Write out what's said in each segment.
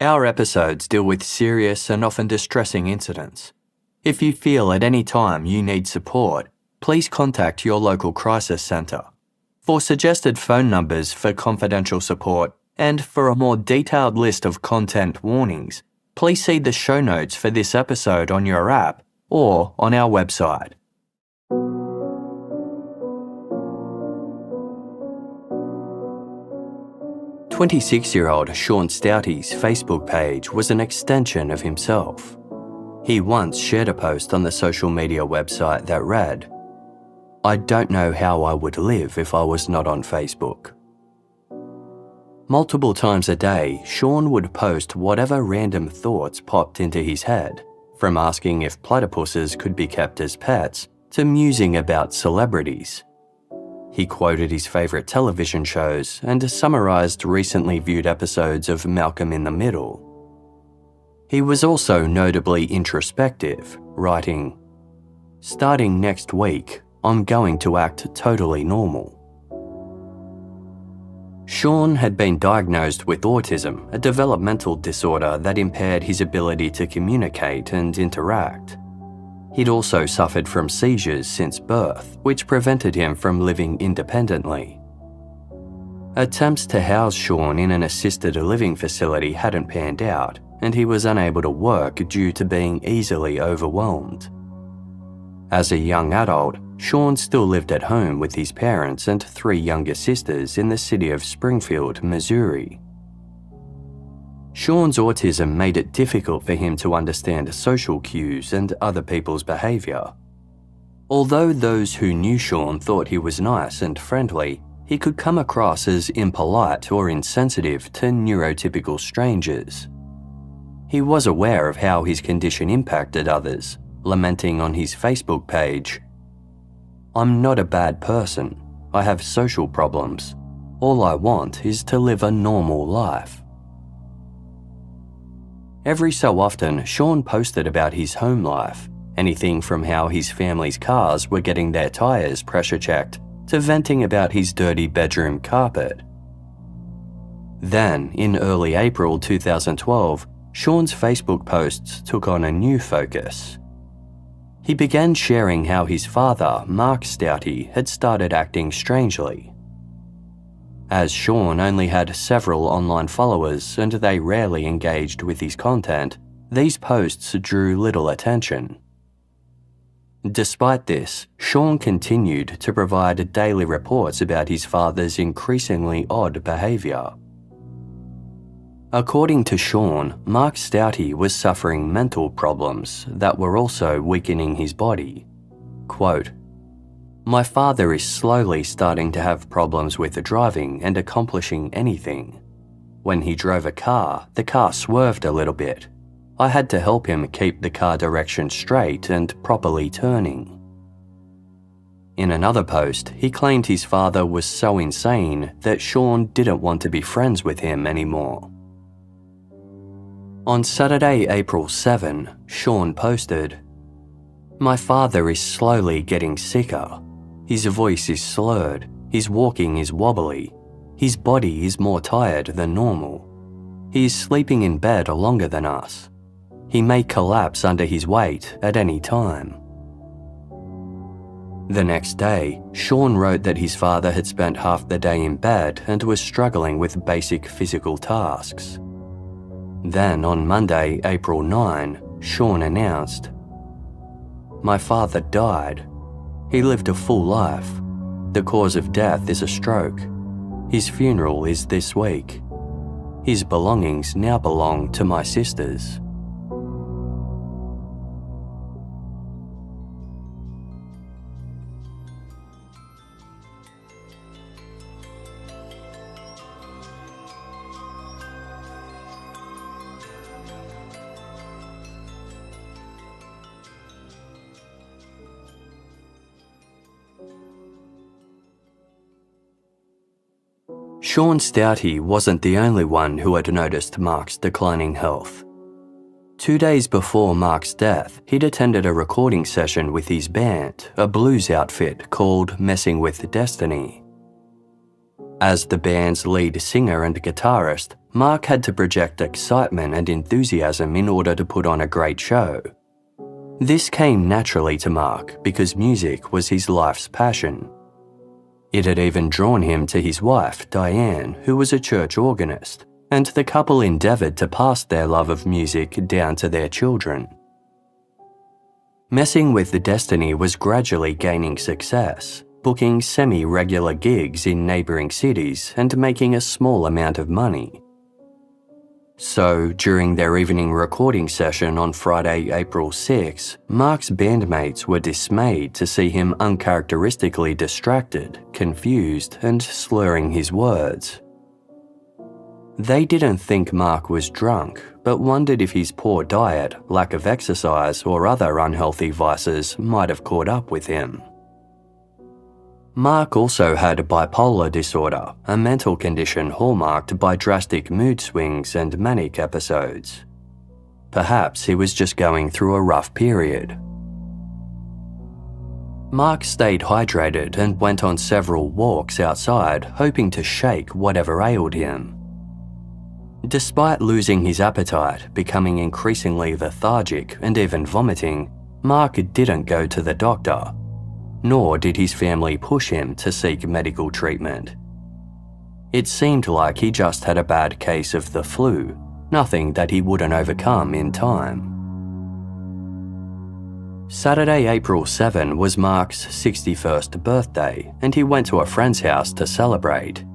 Our episodes deal with serious and often distressing incidents. If you feel at any time you need support, please contact your local crisis centre. For suggested phone numbers for confidential support and for a more detailed list of content warnings, please see the show notes for this episode on your app or on our website. "26-year-old Shawn Staudte's Facebook page was an extension of himself. He once shared a post on the social media website that read, "I don't know how I would live if I was not on Facebook." Multiple times a day, Shawn would post whatever random thoughts popped into his head, from asking if platypuses could be kept as pets to musing about celebrities. He quoted his favourite television shows and summarised recently viewed episodes of Malcolm in the Middle. He was also notably introspective, writing, "Starting next week, I'm going to act totally normal." Shawn had been diagnosed with autism, a developmental disorder that impaired his ability to communicate and interact. He'd also suffered from seizures since birth, which prevented him from living independently. Attempts to house Shawn in an assisted living facility hadn't panned out, and he was unable to work due to being easily overwhelmed. As a young adult, Shawn still lived at home with his parents and 3 younger sisters in the city of Springfield, Missouri. Shawn's autism made it difficult for him to understand social cues and other people's behaviour. Although those who knew Shawn thought he was nice and friendly, he could come across as impolite or insensitive to neurotypical strangers. He was aware of how his condition impacted others, lamenting on his Facebook page, "I'm not a bad person. I have social problems. All I want is to live a normal life." Every so often, Shawn posted about his home life, anything from how his family's cars were getting their tyres pressure checked to venting about his dirty bedroom carpet. Then, in early April 2012, Shawn's Facebook posts took on a new focus. He began sharing how his father, Mark Staudte, had started acting strangely. As Shawn only had several online followers and they rarely engaged with his content, these posts drew little attention. Despite this, Shawn continued to provide daily reports about his father's increasingly odd behaviour. According to Shawn, Mark Staudte was suffering mental problems that were also weakening his body. Quote, "My father is slowly starting to have problems with driving and accomplishing anything. When he drove a car, the car swerved a little bit. I had to help him keep the car direction straight and properly turning." In another post, he claimed his father was so insane that Shawn didn't want to be friends with him anymore. On Saturday, April 7, Shawn posted, "My father is slowly getting sicker. His voice is slurred, his walking is wobbly, his body is more tired than normal. He is sleeping in bed longer than us. He may collapse under his weight at any time." The next day, Shawn wrote that his father had spent half the day in bed and was struggling with basic physical tasks. Then on Monday, April 9, Shawn announced, "My father died. He lived a full life. The cause of death is a stroke. His funeral is this week. His belongings now belong to my sisters." Shawn Staudte wasn't the only one who had noticed Mark's declining health. 2 days before Mark's death, he'd attended a recording session with his band, a blues outfit called Messing with Destiny. As the band's lead singer and guitarist, Mark had to project excitement and enthusiasm in order to put on a great show. This came naturally to Mark because music was his life's passion. It had even drawn him to his wife, Diane, who was a church organist, and the couple endeavoured to pass their love of music down to their children. Messing with Destiny was gradually gaining success, booking semi-regular gigs in neighbouring cities and making a small amount of money. So, during their evening recording session on Friday, April 6, Mark's bandmates were dismayed to see him uncharacteristically distracted, confused, and slurring his words. They didn't think Mark was drunk, but wondered if his poor diet, lack of exercise, or other unhealthy vices might have caught up with him. Mark also had bipolar disorder, a mental condition hallmarked by drastic mood swings and manic episodes. Perhaps he was just going through a rough period. Mark stayed hydrated and went on several walks outside, hoping to shake whatever ailed him. Despite losing his appetite, becoming increasingly lethargic, and even vomiting, Mark didn't go to the doctor. Nor did his family push him to seek medical treatment. It seemed like he just had a bad case of the flu, nothing that he wouldn't overcome in time. Saturday, April 7 was Mark's 61st birthday, and he went to a friend's house to celebrate.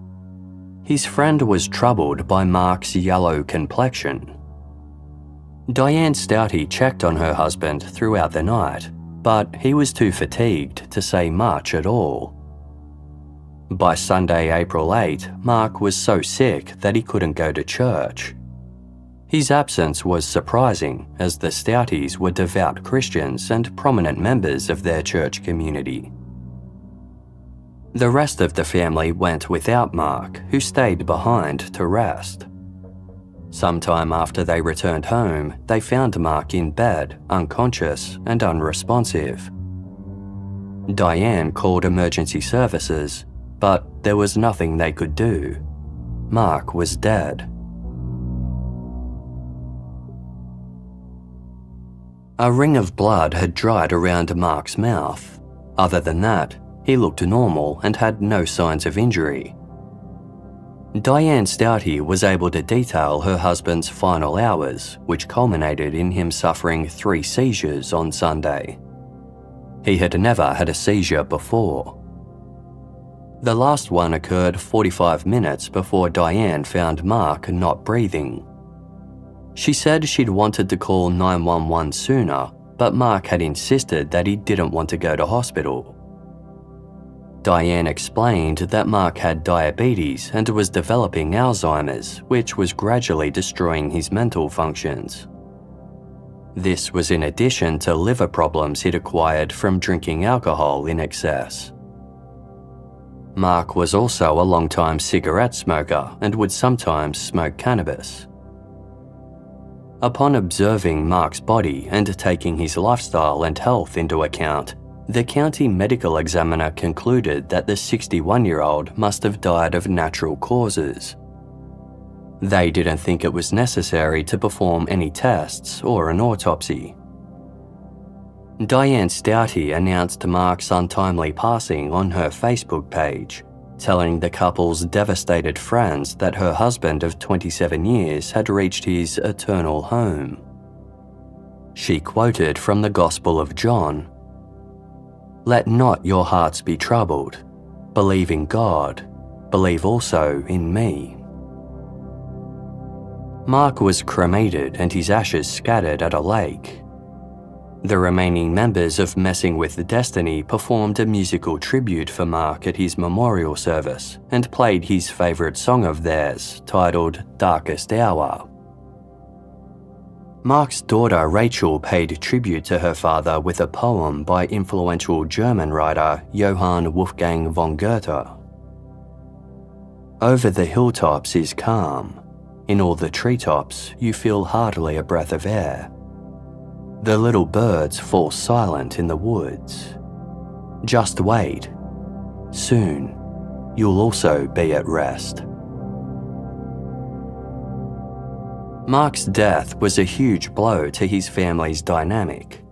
His friend was troubled by Mark's yellow complexion. Diane Staudte checked on her husband throughout the night, but he was too fatigued to say much at all. By Sunday, April 8, Mark was so sick that he couldn't go to church. His absence was surprising, as the Staudtes were devout Christians and prominent members of their church community. The rest of the family went without Mark, who stayed behind to rest. Sometime after they returned home, they found Mark in bed, unconscious and unresponsive. Diane called emergency services, but there was nothing they could do. Mark was dead. A ring of blood had dried around Mark's mouth. Other than that, he looked normal and had no signs of injury. Diane Staudte was able to detail her husband's final hours, which culminated in him suffering 3 seizures on Sunday. He had never had a seizure before. The last one occurred 45 minutes before Diane found Mark not breathing. She said she'd wanted to call 911 sooner, but Mark had insisted that he didn't want to go to hospital. Diane explained that Mark had diabetes and was developing Alzheimer's, which was gradually destroying his mental functions. This was in addition to liver problems he'd acquired from drinking alcohol in excess. Mark was also a long-time cigarette smoker and would sometimes smoke cannabis. Upon observing Mark's body and taking his lifestyle and health into account, the county medical examiner concluded that the 61-year-old must have died of natural causes. They didn't think it was necessary to perform any tests or an autopsy. Diane Staudte announced Mark's untimely passing on her Facebook page, telling the couple's devastated friends that her husband of 27 years had reached his eternal home. She quoted from the Gospel of John, "Let not your hearts be troubled. Believe in God. Believe also in me." Mark was cremated and his ashes scattered at a lake. The remaining members of Messing with Destiny performed a musical tribute for Mark at his memorial service and played his favourite song of theirs, titled "Darkest Hour." Mark's daughter Rachel paid tribute to her father with a poem by influential German writer Johann Wolfgang von Goethe. "Over the hilltops is calm. In all the treetops you feel hardly a breath of air. The little birds fall silent in the woods. Just wait. Soon, you'll also be at rest. Mark's death was a huge blow to his family's dynamic.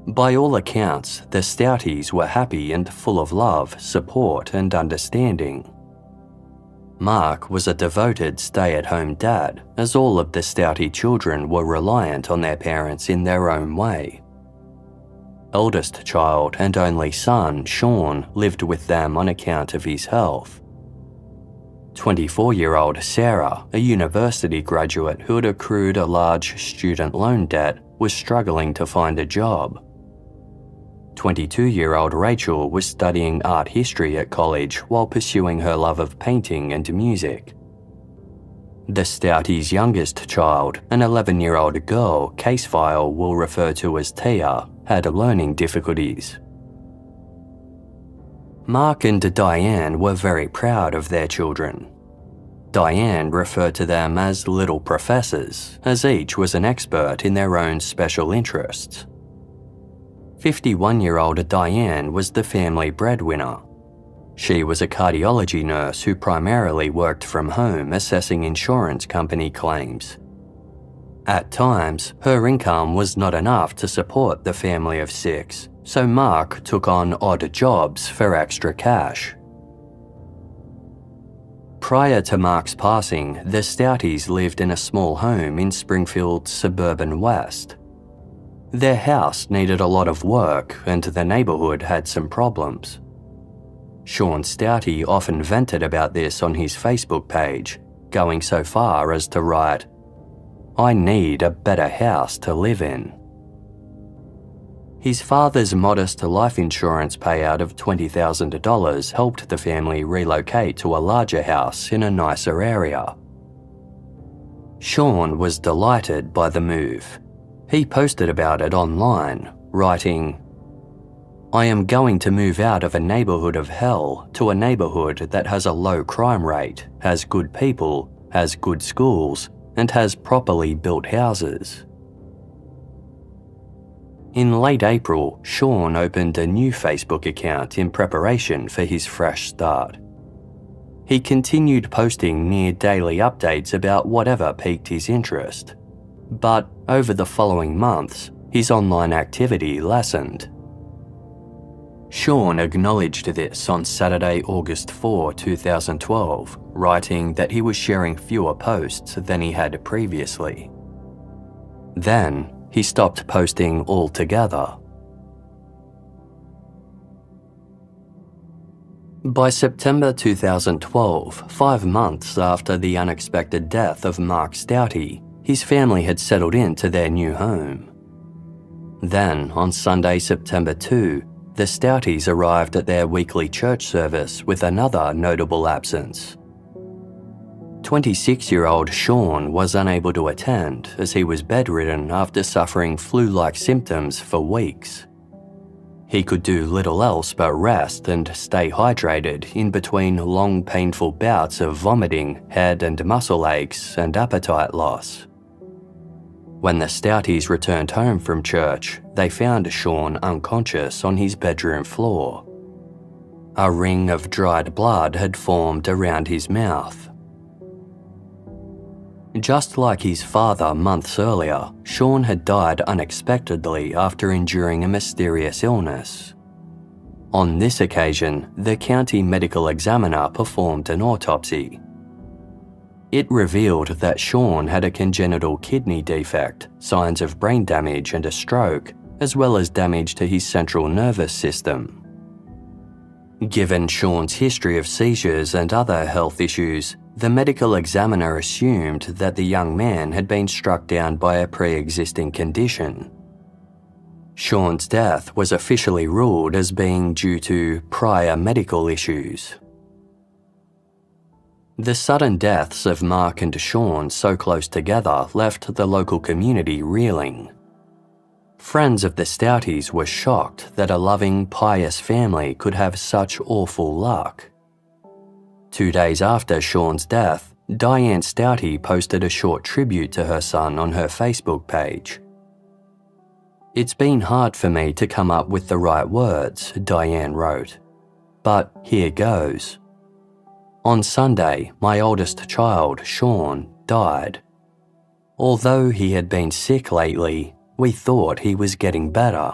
By all accounts, the Staudtes were happy and full of love, support, and understanding. Mark was a devoted stay-at-home dad, as all of the Staudte children were reliant on their parents in their own way. Eldest child and only son, Shawn, lived with them on account of his health. 24-year-old Sarah, a university graduate who had accrued a large student loan debt, was struggling to find a job. 22-year-old Rachel was studying art history at college while pursuing her love of painting and music. The Staudtes' youngest child, an 11-year-old girl Casefile will refer to as Tia, had learning difficulties. Mark and Diane were very proud of their children. Diane referred to them as little professors, as each was an expert in their own special interests. 51-year-old Diane was the family breadwinner. She was a cardiology nurse who primarily worked from home assessing insurance company claims. At times, her income was not enough to support the family of 6, so Mark took on odd jobs for extra cash. Prior to Mark's passing, the Staudtes lived in a small home in Springfield's suburban west. Their house needed a lot of work and the neighbourhood had some problems. Shawn Staudte often vented about this on his Facebook page, going so far as to write, "I need a better house to live in." His father's modest life insurance payout of $20,000 helped the family relocate to a larger house in a nicer area. Shawn was delighted by the move. He posted about it online, writing, "I am going to move out of a neighbourhood of hell to a neighbourhood that has a low crime rate, has good people, has good schools, and has properly built houses." In late April, Shawn opened a new Facebook account in preparation for his fresh start. He continued posting near-daily updates about whatever piqued his interest. But over the following months, his online activity lessened. Shawn acknowledged this on Saturday, August 4, 2012, writing that he was sharing fewer posts than he had previously. Then, he stopped posting altogether. By September 2012, 5 months after the unexpected death of Mark Staudte, his family had settled into their new home. Then, on Sunday, September 2, the Staudtes arrived at their weekly church service with another notable absence. 26-year-old Shawn was unable to attend as he was bedridden after suffering flu-like symptoms for weeks. He could do little else but rest and stay hydrated in between long painful bouts of vomiting, head and muscle aches, and appetite loss. When the Staudtes returned home from church, they found Shawn unconscious on his bedroom floor. A ring of dried blood had formed around his mouth. Just like his father months earlier, Shawn had died unexpectedly after enduring a mysterious illness. On this occasion, the county medical examiner performed an autopsy. It revealed that Shawn had a congenital kidney defect, signs of brain damage and a stroke, as well as damage to his central nervous system. Given Shawn's history of seizures and other health issues, the medical examiner assumed that the young man had been struck down by a pre-existing condition. Shawn's death was officially ruled as being due to prior medical issues. The sudden deaths of Mark and Shawn so close together left the local community reeling. Friends of the Staudtes were shocked that a loving, pious family could have such awful luck. 2 days after Shawn's death, Diane Staudte posted a short tribute to her son on her Facebook page. "It's been hard for me to come up with the right words," Diane wrote. "But here goes. On Sunday, my oldest child, Shawn, died. Although he had been sick lately, we thought he was getting better."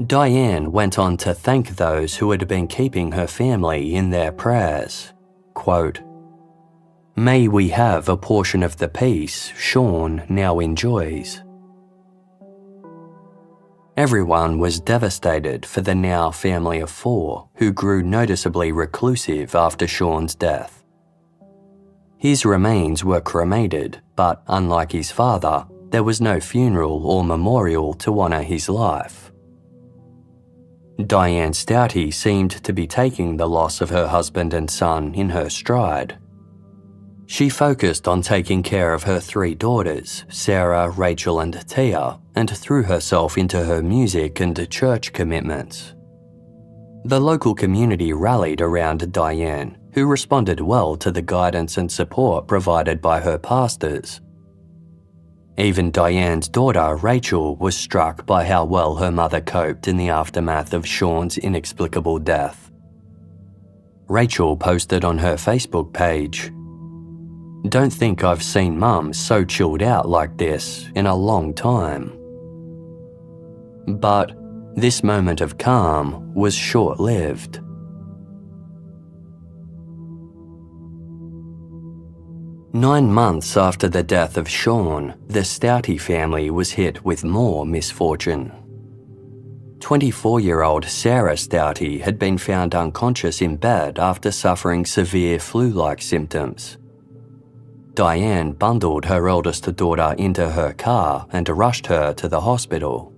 Diane went on to thank those who had been keeping her family in their prayers. Quote, "May we have a portion of the peace Shawn now enjoys." Everyone was devastated for the now family of 4, who grew noticeably reclusive after Shawn's death. His remains were cremated, but unlike his father, there was no funeral or memorial to honour his life. Diane Staudte seemed to be taking the loss of her husband and son in her stride. She focused on taking care of her 3 daughters, Sarah, Rachel and Tia, and threw herself into her music and church commitments. The local community rallied around Diane, who responded well to the guidance and support provided by her pastors. Even Diane's daughter, Rachel, was struck by how well her mother coped in the aftermath of Shawn's inexplicable death. Rachel posted on her Facebook page, "Don't think I've seen Mum so chilled out like this in a long time." But this moment of calm was short-lived. Nine months after the death of Shawn, the Staudte family was hit with more misfortune. 24-year-old Sarah Staudte had been found unconscious in bed after suffering severe flu-like symptoms. Diane bundled her eldest daughter into her car and rushed her to the hospital.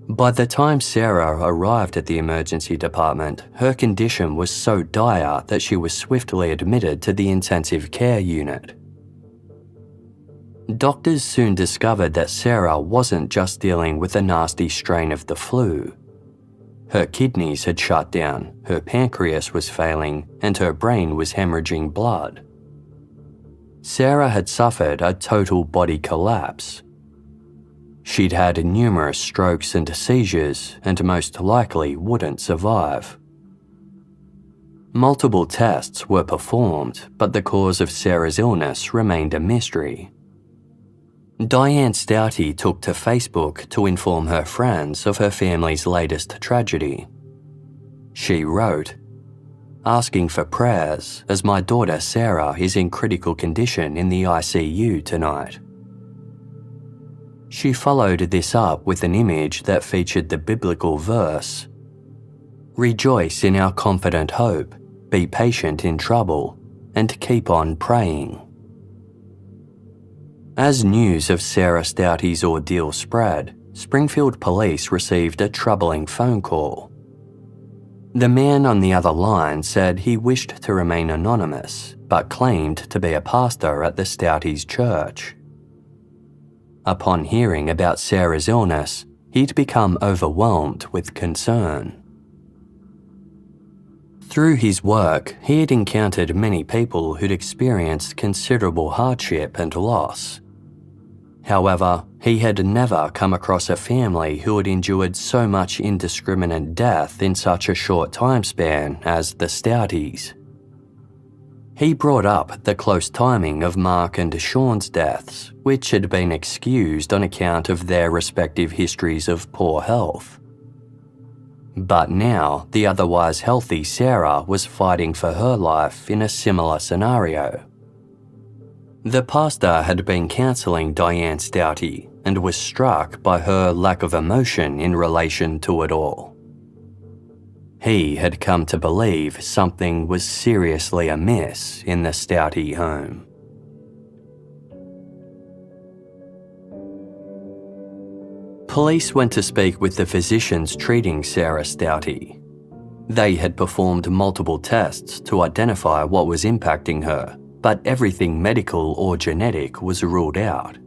By the time Sarah arrived at the emergency department, her condition was so dire that she was swiftly admitted to the intensive care unit. Doctors soon discovered that Sarah wasn't just dealing with a nasty strain of the flu. Her kidneys had shut down, her pancreas was failing, and her brain was hemorrhaging blood. Sarah had suffered a total body collapse. She'd had numerous strokes and seizures and most likely wouldn't survive. Multiple tests were performed, but the cause of Sarah's illness remained a mystery. Diane Staudte took to Facebook to inform her friends of her family's latest tragedy. She wrote, "Asking for prayers as my daughter Sarah is in critical condition in the ICU tonight." She followed this up with an image that featured the biblical verse, "Rejoice in our confident hope, be patient in trouble, and keep on praying." As news of Sarah Staudte's ordeal spread, Springfield police received a troubling phone call. The man on the other line said he wished to remain anonymous, but claimed to be a pastor at the Staudte's church. Upon hearing about Sarah's illness, he'd become overwhelmed with concern. Through his work, he had encountered many people who'd experienced considerable hardship and loss. However, he had never come across a family who had endured so much indiscriminate death in such a short time span as the Staudtes. He brought up the close timing of Mark and Shawn's deaths, which had been excused on account of their respective histories of poor health. But now, the otherwise healthy Sarah was fighting for her life in a similar scenario. The pastor had been counselling Diane Staudte and was struck by her lack of emotion in relation to it all. He had come to believe something was seriously amiss in the Staudte home. Police went to speak with the physicians treating Sarah Staudte. They had performed multiple tests to identify what was impacting her, but everything medical or genetic was ruled out.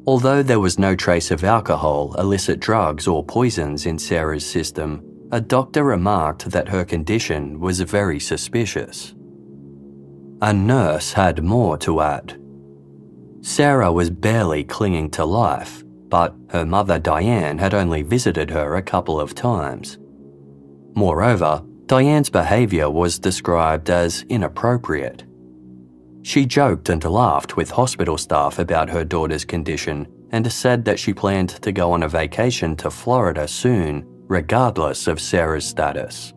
Although there was no trace of alcohol, illicit drugs or poisons in Sarah's system, a doctor remarked that her condition was very suspicious. A nurse had more to add. Sarah was barely clinging to life, but her mother Diane had only visited her a couple of times. Moreover, Diane's behaviour was described as inappropriate. She joked and laughed with hospital staff about her daughter's condition and said that she planned to go on a vacation to Florida soon, regardless of Sarah's status.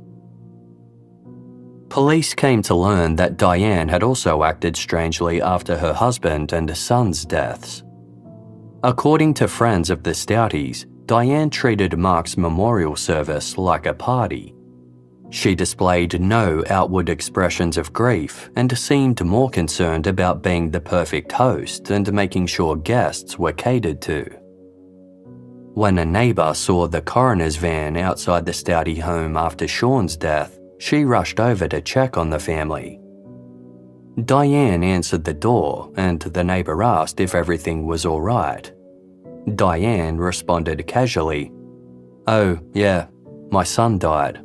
Police came to learn that Diane had also acted strangely after her husband and son's deaths. According to friends of the Staudtes, Diane treated Mark's memorial service like a party. She displayed no outward expressions of grief and seemed more concerned about being the perfect host and making sure guests were catered to. When a neighbour saw the coroner's van outside the Staudte home after Shawn's death, she rushed over to check on the family. Diane answered the door and the neighbour asked if everything was all right. Diane responded casually, "Oh, yeah, my son died."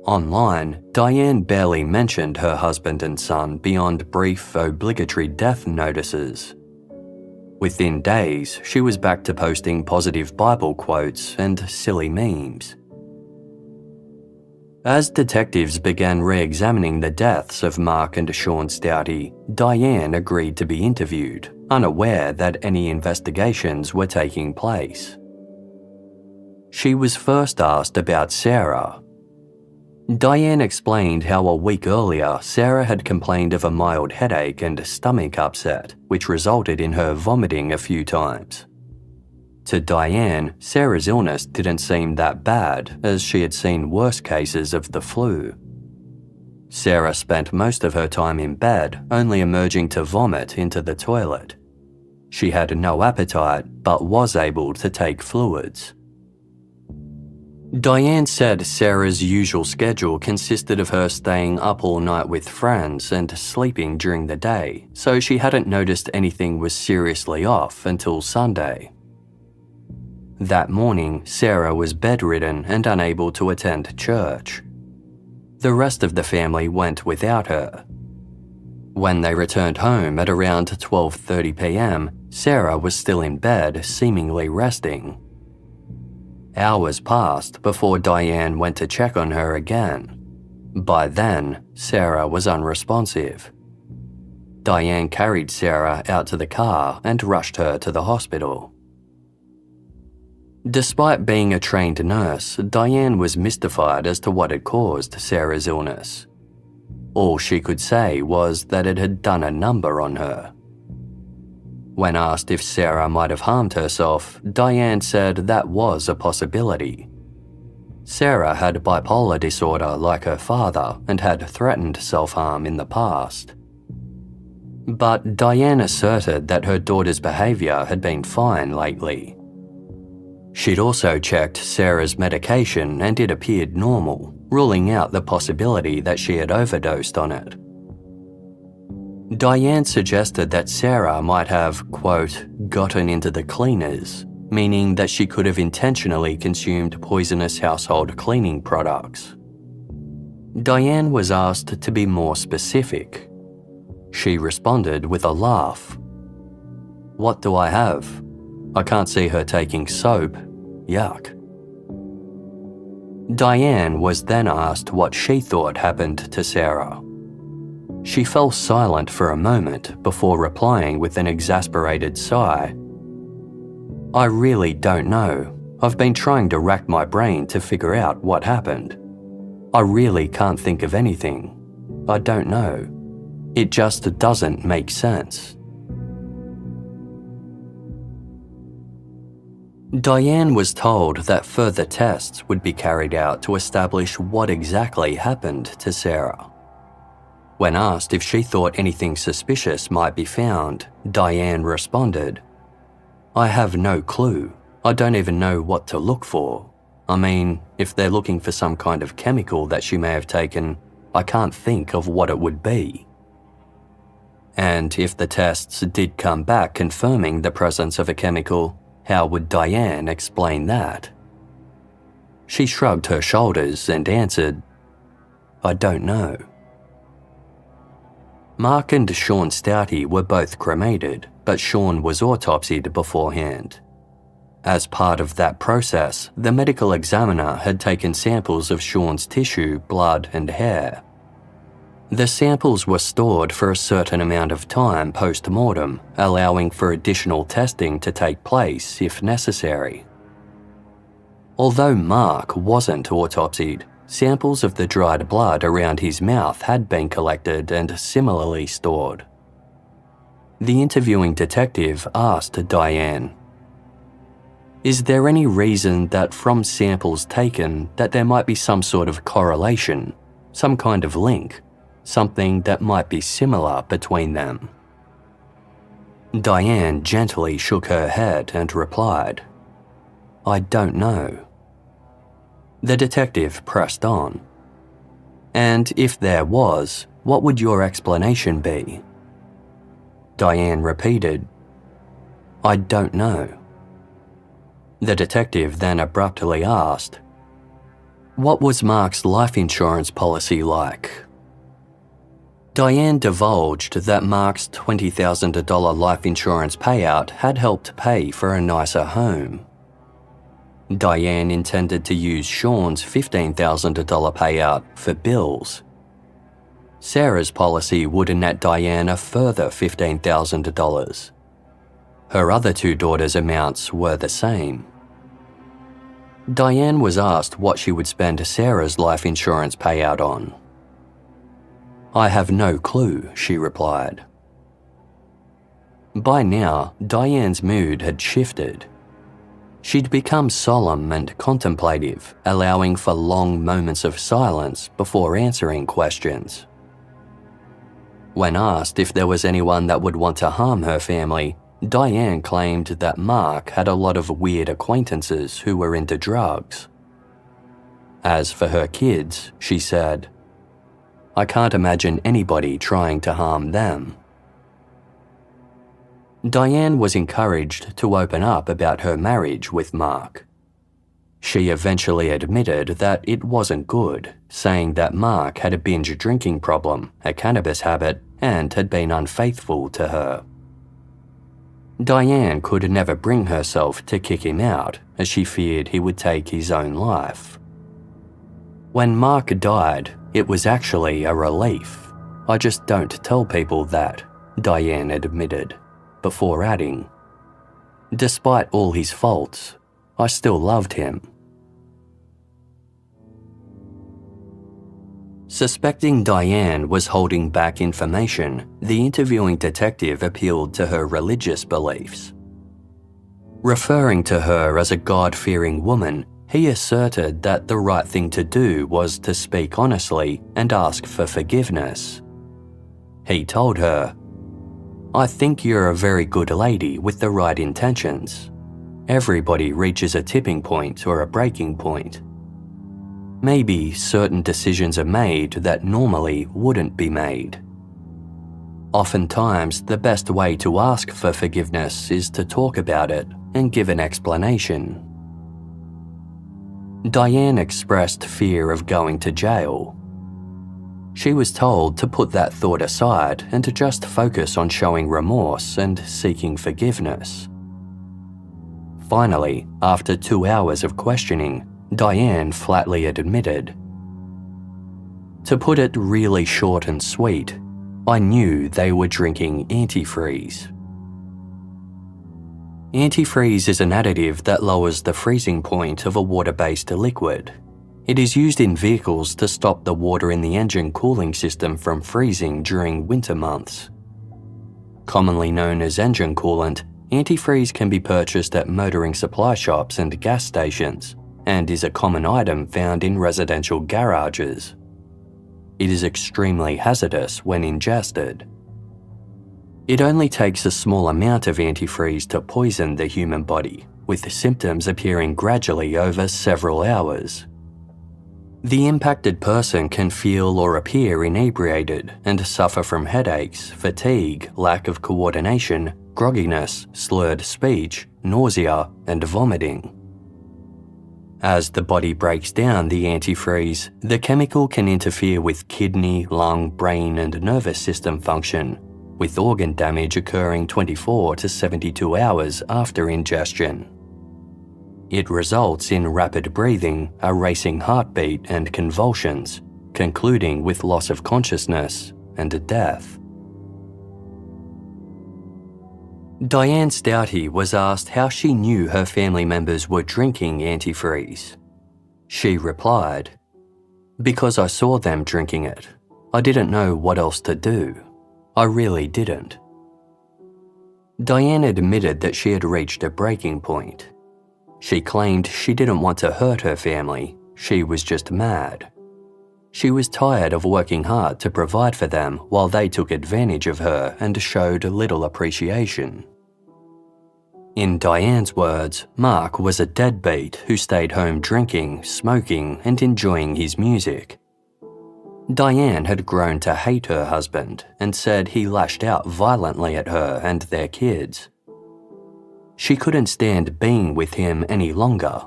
Online, Diane barely mentioned her husband and son beyond brief, obligatory death notices. Within days, she was back to posting positive Bible quotes and silly memes. As detectives began re-examining the deaths of Mark and Shawn Staudte, Diane agreed to be interviewed, unaware that any investigations were taking place. She was first asked about Sarah. Diane explained how a week earlier Sarah had complained of a mild headache and stomach upset, which resulted in her vomiting a few times. To Diane, Sarah's illness didn't seem that bad, as she had seen worse cases of the flu. Sarah spent most of her time in bed, only emerging to vomit into the toilet. She had no appetite, but was able to take fluids. Diane said Sarah's usual schedule consisted of her staying up all night with friends and sleeping during the day, so she hadn't noticed anything was seriously off until Sunday. That morning, Sarah was bedridden and unable to attend church. The rest of the family went without her. When they returned home at around 12:30 p.m, Sarah was still in bed, seemingly resting. Hours passed before Diane went to check on her again. By then, Sarah was unresponsive. Diane carried Sarah out to the car and rushed her to the hospital. Despite being a trained nurse, Diane was mystified as to what had caused Sarah's illness. All she could say was that it had done a number on her. When asked if Sarah might have harmed herself, Diane said that was a possibility. Sarah had bipolar disorder like her father and had threatened self-harm in the past. But Diane asserted that her daughter's behaviour had been fine lately. She'd also checked Sarah's medication and it appeared normal, ruling out the possibility that she had overdosed on it. Diane suggested that Sarah might have, quote, gotten into the cleaners, meaning that she could have intentionally consumed poisonous household cleaning products. Diane was asked to be more specific. She responded with a laugh. "What do I have? I can't see her taking soap. Yuck." Diane was then asked what she thought happened to Sarah. She fell silent for a moment before replying with an exasperated sigh. "I really don't know. I've been trying to rack my brain to figure out what happened. I really can't think of anything. I don't know. It just doesn't make sense." Diane was told that further tests would be carried out to establish what exactly happened to Sarah. When asked if she thought anything suspicious might be found, Diane responded, "I have no clue. I don't even know what to look for. I mean, if they're looking for some kind of chemical that she may have taken, I can't think of what it would be." And if the tests did come back confirming the presence of a chemical, how would Diane explain that? She shrugged her shoulders and answered, "I don't know." Mark and Shawn Staudte were both cremated, but Shawn was autopsied beforehand. As part of that process, the medical examiner had taken samples of Shawn's tissue, blood, and hair. The samples were stored for a certain amount of time post-mortem, allowing for additional testing to take place if necessary. Although Mark wasn't autopsied, samples of the dried blood around his mouth had been collected and similarly stored. The interviewing detective asked Diane, "Is there any reason that from samples taken that there might be some sort of correlation, some kind of link, something that might be similar between them?" Diane gently shook her head and replied, "I don't know." The detective pressed on. "And if there was, what would your explanation be?" Diane repeated, "I don't know." The detective then abruptly asked, "What was Mark's life insurance policy like?" Diane divulged that Mark's $20,000 life insurance payout had helped pay for a nicer home. Diane intended to use Shawn's $15,000 payout for bills. Sarah's policy would net Diane a further $15,000. Her other two daughters' amounts were the same. Diane was asked what she would spend Sarah's life insurance payout on. "I have no clue," she replied. By now, Diane's mood had shifted. She'd become solemn and contemplative, allowing for long moments of silence before answering questions. When asked if there was anyone that would want to harm her family, Diane claimed that Mark had a lot of weird acquaintances who were into drugs. As for her kids, she said, "I can't imagine anybody trying to harm them." Diane was encouraged to open up about her marriage with Mark. She eventually admitted that it wasn't good, saying that Mark had a binge drinking problem, a cannabis habit, and had been unfaithful to her. Diane could never bring herself to kick him out, as she feared he would take his own life. When Mark died, it was actually a relief. "I just don't tell people that," Diane admitted, before adding, "Despite all his faults, I still loved him." Suspecting Diane was holding back information, the interviewing detective appealed to her religious beliefs. Referring to her as a God-fearing woman, he asserted that the right thing to do was to speak honestly and ask for forgiveness. He told her, "I think you're a very good lady with the right intentions. Everybody reaches a tipping point or a breaking point. Maybe certain decisions are made that normally wouldn't be made. Oftentimes, the best way to ask for forgiveness is to talk about it and give an explanation." Diane expressed fear of going to jail. She was told to put that thought aside and to just focus on showing remorse and seeking forgiveness. Finally, after 2 hours of questioning, Diane flatly admitted, "To put it really short and sweet, I knew they were drinking antifreeze." Antifreeze is an additive that lowers the freezing point of a water-based liquid. It is used in vehicles to stop the water in the engine cooling system from freezing during winter months. Commonly known as engine coolant, antifreeze can be purchased at motoring supply shops and gas stations, and is a common item found in residential garages. It is extremely hazardous when ingested. It only takes a small amount of antifreeze to poison the human body, with symptoms appearing gradually over several hours. The impacted person can feel or appear inebriated and suffer from headaches, fatigue, lack of coordination, grogginess, slurred speech, nausea, and vomiting. As the body breaks down the antifreeze, the chemical can interfere with kidney, lung, brain, and nervous system function, with organ damage occurring 24 to 72 hours after ingestion. It results in rapid breathing, a racing heartbeat, and convulsions, concluding with loss of consciousness and a death. Diane Staudte was asked how she knew her family members were drinking antifreeze. She replied, "Because I saw them drinking it. I didn't know what else to do. I really didn't." Diane admitted that she had reached a breaking point. She claimed she didn't want to hurt her family, she was just mad. She was tired of working hard to provide for them while they took advantage of her and showed little appreciation. In Diane's words, Mark was a deadbeat who stayed home drinking, smoking, and enjoying his music. Diane had grown to hate her husband and said he lashed out violently at her and their kids. She couldn't stand being with him any longer,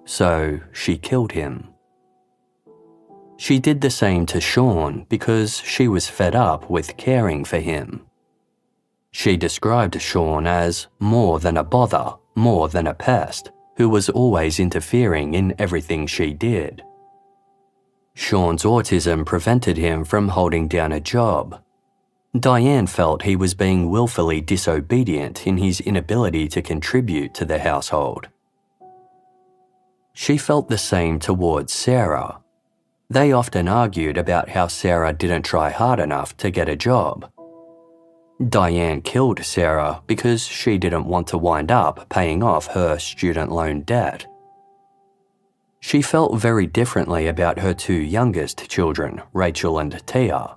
so she killed him. She did the same to Shawn because she was fed up with caring for him. She described Shawn as more than a bother, more than a pest, who was always interfering in everything she did. Shawn's autism prevented him from holding down a job. Diane felt he was being willfully disobedient in his inability to contribute to the household. She felt the same towards Sarah. They often argued about how Sarah didn't try hard enough to get a job. Diane killed Sarah because she didn't want to wind up paying off her student loan debt. She felt very differently about her two youngest children, Rachel and Tia.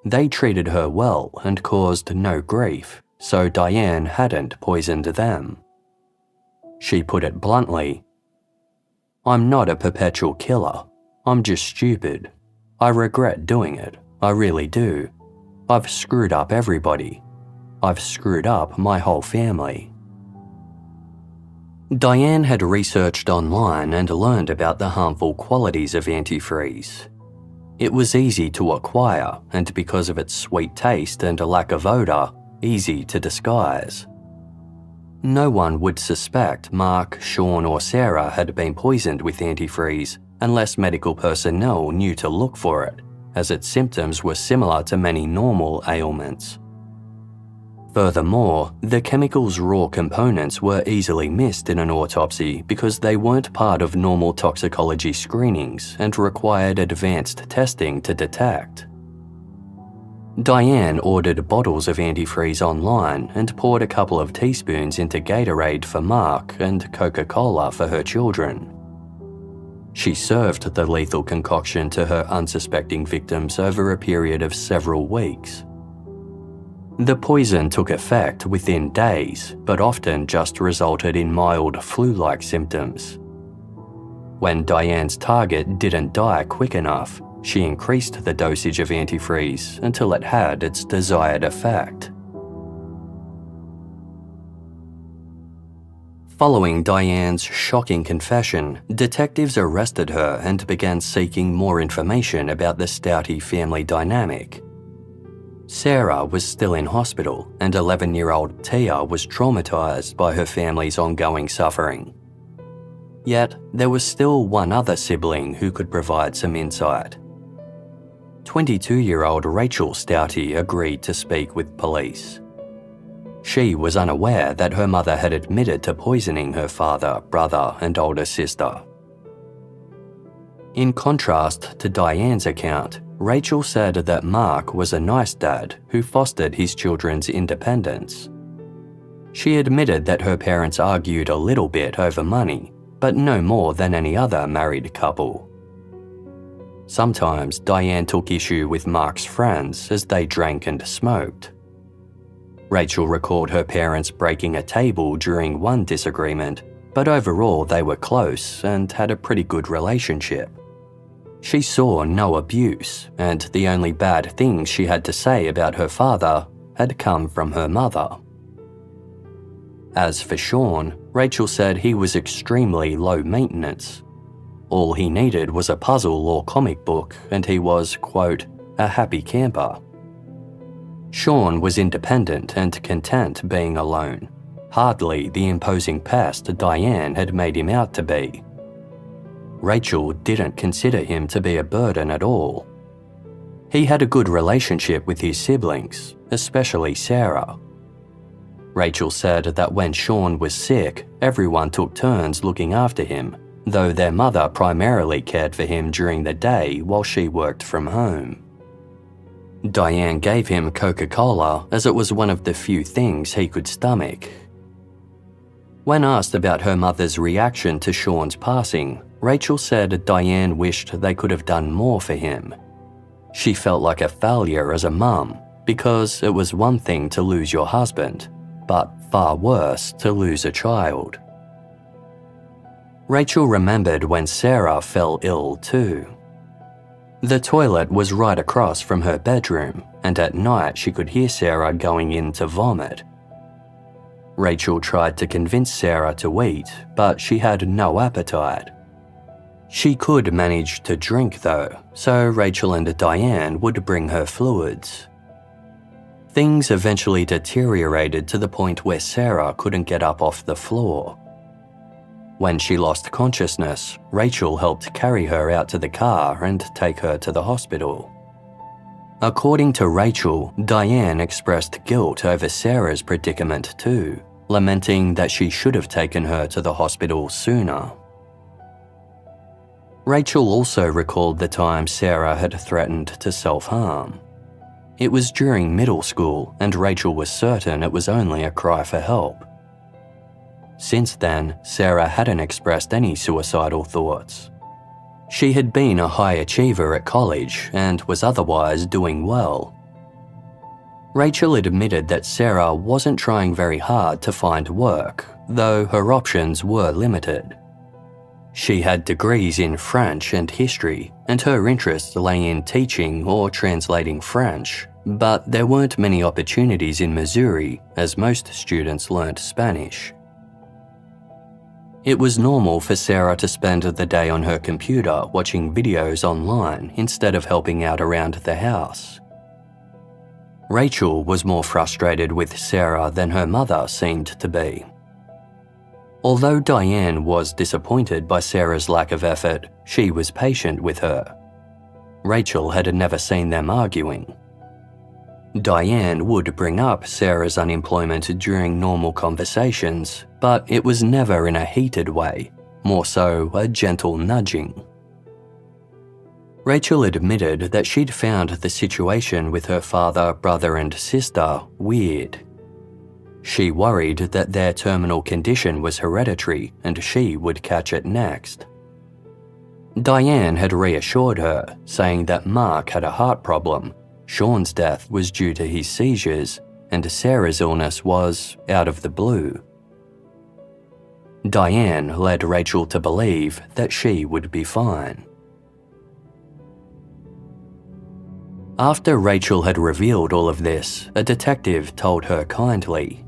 They treated her well and caused no grief, so Diane hadn't poisoned them. She put it bluntly, "I'm not a perpetual killer. I'm just stupid. I regret doing it. I really do. I've screwed up everybody. I've screwed up my whole family." Diane had researched online and learned about the harmful qualities of antifreeze. It was easy to acquire, and because of its sweet taste and a lack of odour, easy to disguise. No one would suspect Mark, Shawn, or Sarah had been poisoned with antifreeze unless medical personnel knew to look for it, as its symptoms were similar to many normal ailments. Furthermore, the chemical's raw components were easily missed in an autopsy because they weren't part of normal toxicology screenings and required advanced testing to detect. Diane ordered bottles of antifreeze online and poured a couple of teaspoons into Gatorade for Mark and Coca-Cola for her children. She served the lethal concoction to her unsuspecting victims over a period of several weeks. The poison took effect within days, but often just resulted in mild flu-like symptoms. When Diane's target didn't die quick enough, she increased the dosage of antifreeze until it had its desired effect. Following Diane's shocking confession, detectives arrested her and began seeking more information about the Staudte family dynamic. Sarah was still in hospital, and 11-year-old Tia was traumatized by her family's ongoing suffering. Yet, there was still one other sibling who could provide some insight. 22-year-old Rachel Staudte agreed to speak with police. She was unaware that her mother had admitted to poisoning her father, brother, and older sister. In contrast to Diane's account, Rachel said that Mark was a nice dad who fostered his children's independence. She admitted that her parents argued a little bit over money, but no more than any other married couple. Sometimes Diane took issue with Mark's friends as they drank and smoked. Rachel recalled her parents breaking a table during one disagreement, but overall they were close and had a pretty good relationship. She saw no abuse, and the only bad things she had to say about her father had come from her mother. As for Shawn, Rachel said he was extremely low maintenance, all he needed was a puzzle or comic book and he was, quote, a happy camper. Shawn was independent and content being alone, hardly the imposing pest Diane had made him out to be. Rachel didn't consider him to be a burden at all. He had a good relationship with his siblings, especially Sarah. Rachel said that when Shawn was sick, everyone took turns looking after him, though their mother primarily cared for him during the day while she worked from home. Diane gave him Coca-Cola as it was one of the few things he could stomach. When asked about her mother's reaction to Shawn's passing, Rachel said Diane wished they could have done more for him. She felt like a failure as a mum because it was one thing to lose your husband, but far worse to lose a child. Rachel remembered when Sarah fell ill too. The toilet was right across from her bedroom, and at night she could hear Sarah going in to vomit. Rachel tried to convince Sarah to eat, but she had no appetite. She could manage to drink though, so Rachel and Diane would bring her fluids. Things eventually deteriorated to the point where Sarah couldn't get up off the floor. When she lost consciousness, Rachel helped carry her out to the car and take her to the hospital. According to Rachel, Diane expressed guilt over Sarah's predicament too, lamenting that she should have taken her to the hospital sooner. Rachel also recalled the time Sarah had threatened to self-harm. It was during middle school, and Rachel was certain it was only a cry for help. Since then, Sarah hadn't expressed any suicidal thoughts. She had been a high achiever at college and was otherwise doing well. Rachel admitted that Sarah wasn't trying very hard to find work, though her options were limited. She had degrees in French and history, and her interests lay in teaching or translating French, but there weren't many opportunities in Missouri as most students learnt Spanish. It was normal for Sarah to spend the day on her computer watching videos online instead of helping out around the house. Rachel was more frustrated with Sarah than her mother seemed to be. Although Diane was disappointed by Sarah's lack of effort, she was patient with her. Rachel had never seen them arguing. Diane would bring up Sarah's unemployment during normal conversations, but it was never in a heated way, more so a gentle nudging. Rachel admitted that she'd found the situation with her father, brother, and sister weird. She worried that their terminal condition was hereditary and she would catch it next. Diane had reassured her, saying that Mark had a heart problem, Shawn's death was due to his seizures, and Sarah's illness was out of the blue. Diane led Rachel to believe that she would be fine. After Rachel had revealed all of this, a detective told her kindly,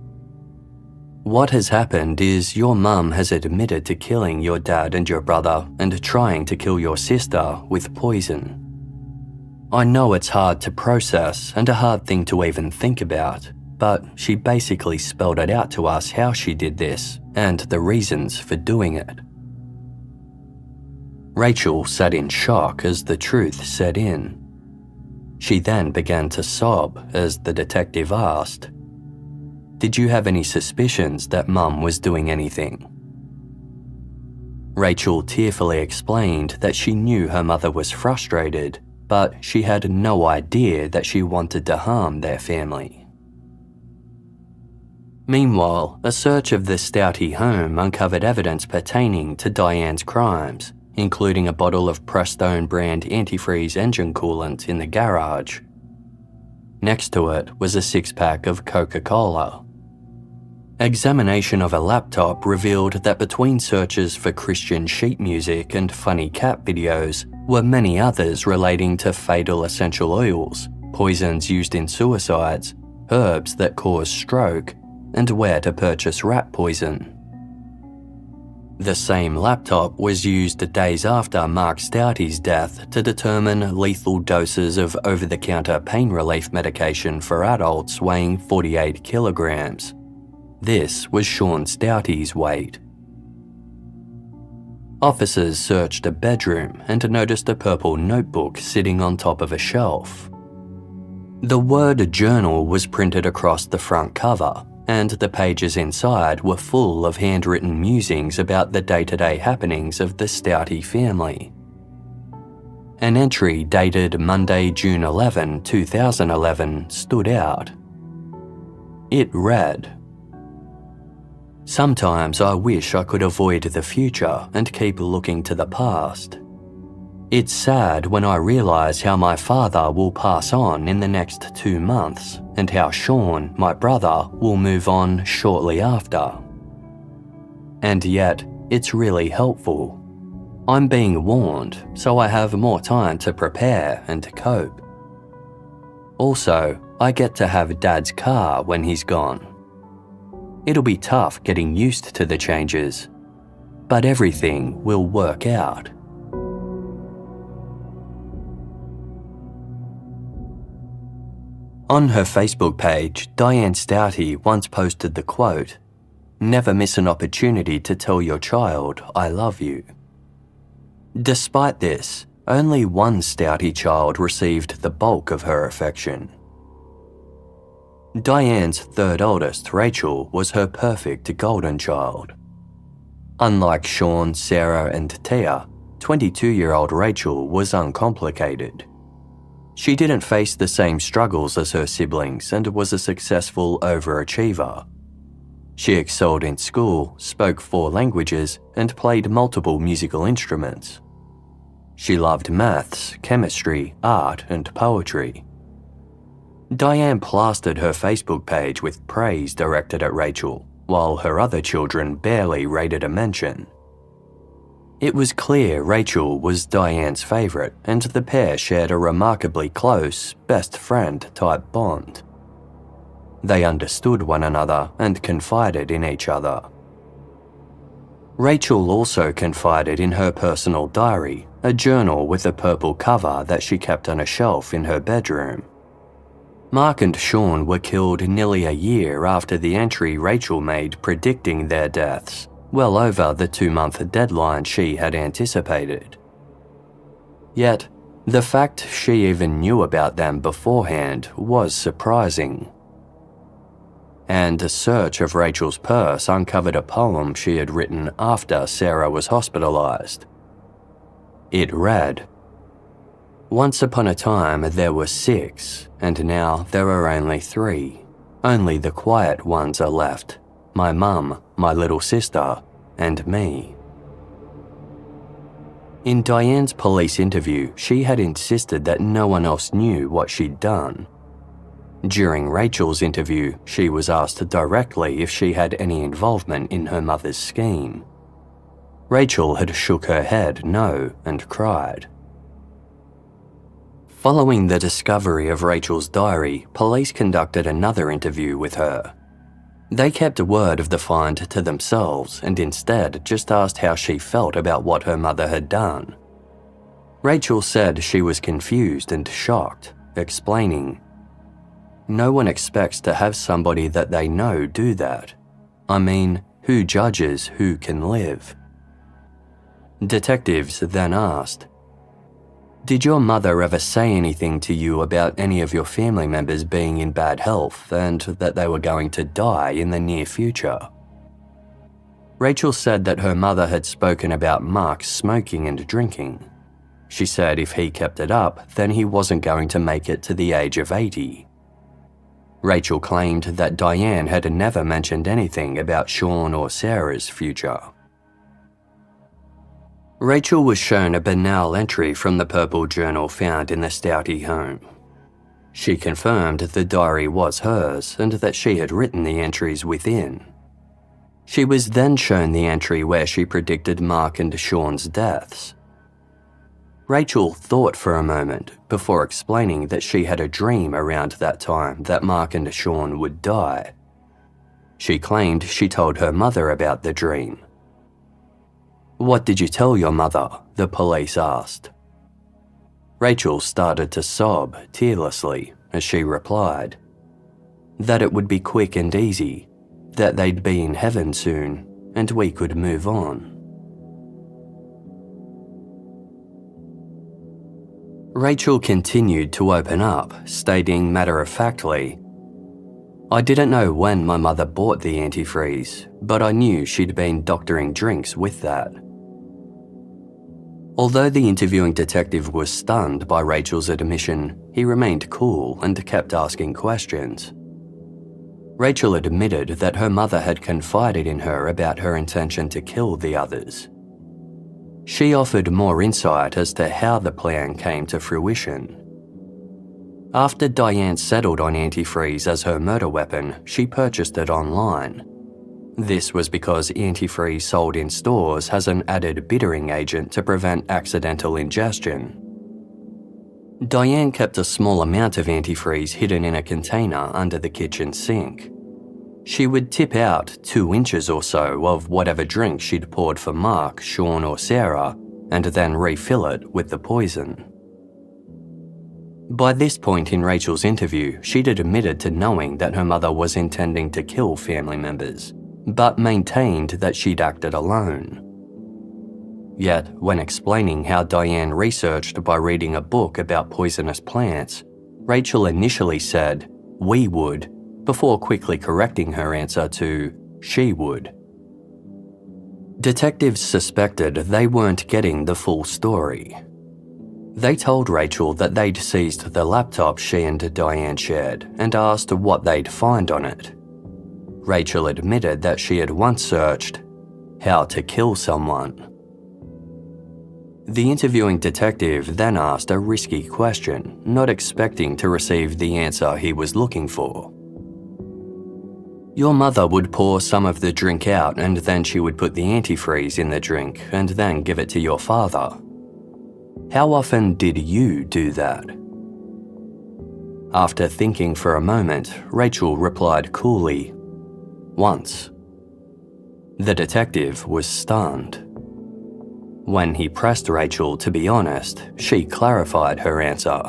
"What has happened is your mum has admitted to killing your dad and your brother and trying to kill your sister with poison. I know it's hard to process and a hard thing to even think about, but she basically spelled it out to us how she did this and the reasons for doing it." Rachel sat in shock as the truth set in. She then began to sob as the detective asked, "Did you have any suspicions that Mum was doing anything?" Rachel tearfully explained that she knew her mother was frustrated, but she had no idea that she wanted to harm their family. Meanwhile, a search of the Staudte home uncovered evidence pertaining to Diane's crimes, including a bottle of Prestone brand antifreeze engine coolant in the garage. Next to it was a 6-pack of Coca-Cola. Examination of a laptop revealed that between searches for Christian sheet music and funny cat videos were many others relating to fatal essential oils, poisons used in suicides, herbs that cause stroke, and where to purchase rat poison. The same laptop was used days after Mark Staute's death to determine lethal doses of over-the-counter pain relief medication for adults weighing 48 kilograms. This was Shawn Staute's weight. Officers searched a bedroom and noticed a purple notebook sitting on top of a shelf. The word journal was printed across the front cover, and the pages inside were full of handwritten musings about the day-to-day happenings of the Staudte family. An entry dated Monday, June 11, 2011 stood out. It read, "Sometimes I wish I could avoid the future and keep looking to the past. It's sad when I realise how my father will pass on in the next 2 months and how Shawn, my brother, will move on shortly after. And yet, it's really helpful. I'm being warned, so I have more time to prepare and to cope. Also, I get to have Dad's car when he's gone. It'll be tough getting used to the changes, but everything will work out." On her Facebook page, Diane Staudte once posted the quote, "Never miss an opportunity to tell your child, I love you." Despite this, only one Staudte child received the bulk of her affection. Diane's third oldest, Rachel, was her perfect golden child. Unlike Shawn, Sarah, and Tia, 22-year-old Rachel was uncomplicated. She didn't face the same struggles as her siblings and was a successful overachiever. She excelled in school, spoke 4 languages, and played multiple musical instruments. She loved maths, chemistry, art, and poetry. Diane plastered her Facebook page with praise directed at Rachel, while her other children barely rated a mention. It was clear Rachel was Diane's favourite, and the pair shared a remarkably close, best friend type bond. They understood one another and confided in each other. Rachel also confided in her personal diary, a journal with a purple cover that she kept on a shelf in her bedroom. Mark and Shawn were killed nearly a year after the entry Rachel made predicting their deaths, well over the 2-month deadline she had anticipated. Yet, the fact she even knew about them beforehand was surprising. And a search of Rachel's purse uncovered a poem she had written after Sarah was hospitalised. It read, "Once upon a time there were 6, and now there are only 3. Only the quiet ones are left. My mum, my little sister, and me." In Diane's police interview, she had insisted that no one else knew what she'd done. During Rachel's interview, she was asked directly if she had any involvement in her mother's scheme. Rachel had shook her head no and cried. Following the discovery of Rachel's diary, police conducted another interview with her. They kept word of the find to themselves and instead just asked how she felt about what her mother had done. Rachel said she was confused and shocked, explaining, "No one expects to have somebody that they know do that. I mean, who judges who can live?" Detectives then asked, "Did your mother ever say anything to you about any of your family members being in bad health and that they were going to die in the near future?" Rachel said that her mother had spoken about Mark smoking and drinking. She said if he kept it up, then he wasn't going to make it to the age of 80. Rachel claimed that Diane had never mentioned anything about Shawn or Sarah's future. Rachel was shown a banal entry from the purple journal found in the Staudte home. She confirmed the diary was hers and that she had written the entries within. She was then shown the entry where she predicted Mark and Shawn's deaths. Rachel thought for a moment before explaining that she had a dream around that time that Mark and Shawn would die. She claimed she told her mother about the dream. "What did you tell your mother?" the police asked. Rachel started to sob tearlessly as she replied, "That it would be quick and easy, that they'd be in heaven soon, and we could move on." Rachel continued to open up, stating matter-of-factly, "I didn't know when my mother bought the antifreeze, but I knew she'd been doctoring drinks with that." Although the interviewing detective was stunned by Rachel's admission, he remained cool and kept asking questions. Rachel admitted that her mother had confided in her about her intention to kill the others. She offered more insight as to how the plan came to fruition. After Diane settled on antifreeze as her murder weapon, she purchased it online. This was because antifreeze sold in stores has an added bittering agent to prevent accidental ingestion. Diane kept a small amount of antifreeze hidden in a container under the kitchen sink. She would tip out 2 inches or so of whatever drink she'd poured for Mark, Shawn or Sarah, and then refill it with the poison. By this point in Rachel's interview, she'd admitted to knowing that her mother was intending to kill family members, but maintained that she'd acted alone. Yet, when explaining how Diane researched by reading a book about poisonous plants, Rachel initially said, "we would," before quickly correcting her answer to "she would." Detectives suspected they weren't getting the full story. They told Rachel that they'd seized the laptop she and Diane shared and asked what they'd find on it. Rachel admitted that she had once searched, "how to kill someone." The interviewing detective then asked a risky question, not expecting to receive the answer he was looking for. "Your mother would pour some of the drink out and then she would put the antifreeze in the drink and then give it to your father. How often did you do that?" After thinking for a moment, Rachel replied coolly, "Once." The detective was stunned. When he pressed Rachel to be honest, she clarified her answer.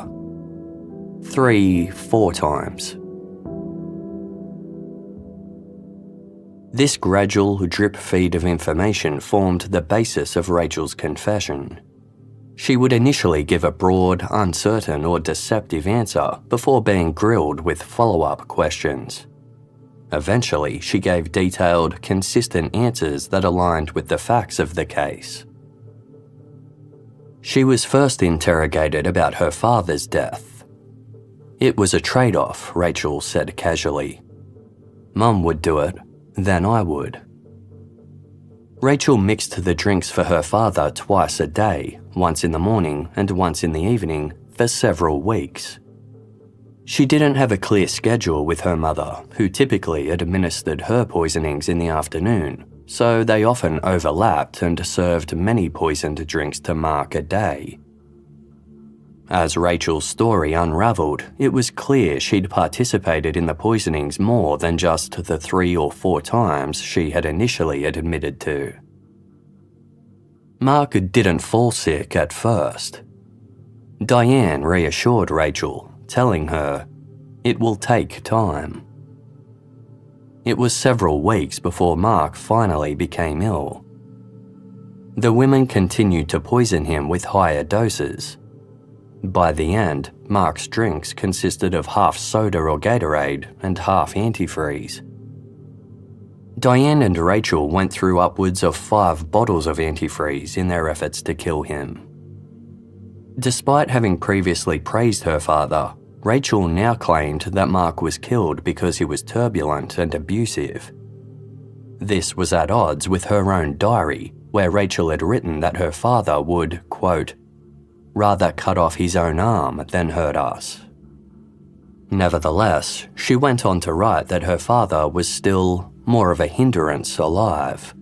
3-4 times. This gradual drip feed of information formed the basis of Rachel's confession. She would initially give a broad, uncertain or deceptive answer before being grilled with follow-up questions. Eventually, she gave detailed, consistent answers that aligned with the facts of the case. She was first interrogated about her father's death. "It was a trade-off," Rachel said casually. "Mum would do it, then I would." Rachel mixed the drinks for her father twice a day, once in the morning and once in the evening, for several weeks. She didn't have a clear schedule with her mother, who typically administered her poisonings in the afternoon, so they often overlapped and served many poisoned drinks to Mark a day. As Rachel's story unravelled, it was clear she'd participated in the poisonings more than just the 3 or 4 times she had initially admitted to. Mark didn't fall sick at first. Diane reassured Rachel, telling her, "It will take time." It was several weeks before Mark finally became ill. The women continued to poison him with higher doses. By the end, Mark's drinks consisted of half soda or Gatorade and half antifreeze. Diane and Rachel went through upwards of 5 bottles of antifreeze in their efforts to kill him. Despite having previously praised her father, Rachel now claimed that Mark was killed because he was turbulent and abusive. This was at odds with her own diary, where Rachel had written that her father would, quote, "rather cut off his own arm than hurt us." Nevertheless, she went on to write that her father was still more of a hindrance alive.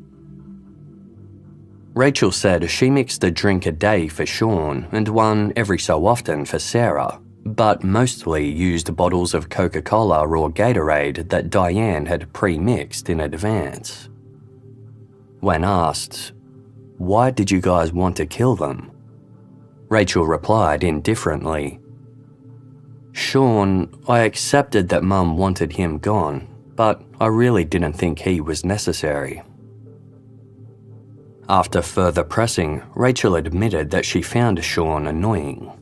Rachel said she mixed a drink a day for Shawn and one every so often for Sarah, but mostly used bottles of Coca-Cola or Gatorade that Diane had pre-mixed in advance. When asked, Why did you guys want to kill them? Rachel replied indifferently, Shawn, I accepted that Mum wanted him gone, but I really didn't think he was necessary. After further pressing, Rachel admitted that she found Shawn annoying.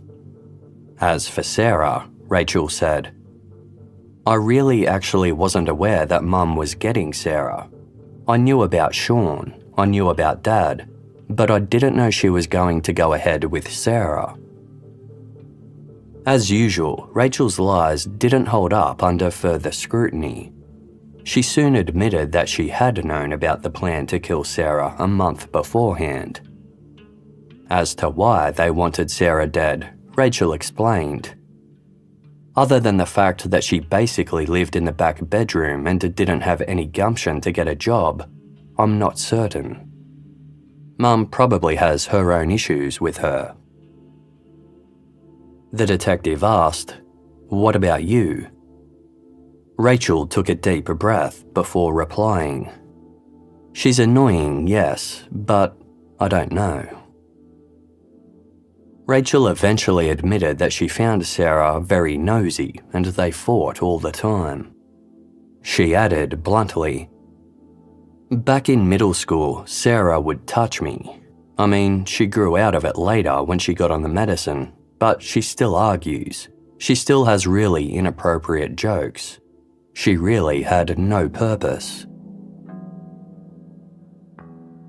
As for Sarah, Rachel said, I really actually wasn't aware that Mum was getting Sarah. I knew about Shawn, I knew about Dad, but I didn't know she was going to go ahead with Sarah. As usual, Rachel's lies didn't hold up under further scrutiny. She soon admitted that she had known about the plan to kill Sarah a month beforehand. As to why they wanted Sarah dead, Rachel explained. Other than the fact that she basically lived in the back bedroom and didn't have any gumption to get a job, I'm not certain. Mum probably has her own issues with her. The detective asked, What about you? Rachel took a deep breath before replying. She's annoying, yes, but I don't know. Rachel eventually admitted that she found Sarah very nosy and they fought all the time. She added bluntly, Back in middle school, Sarah would touch me. I mean, she grew out of it later when she got on the medicine, but she still argues. She still has really inappropriate jokes. She really had no purpose.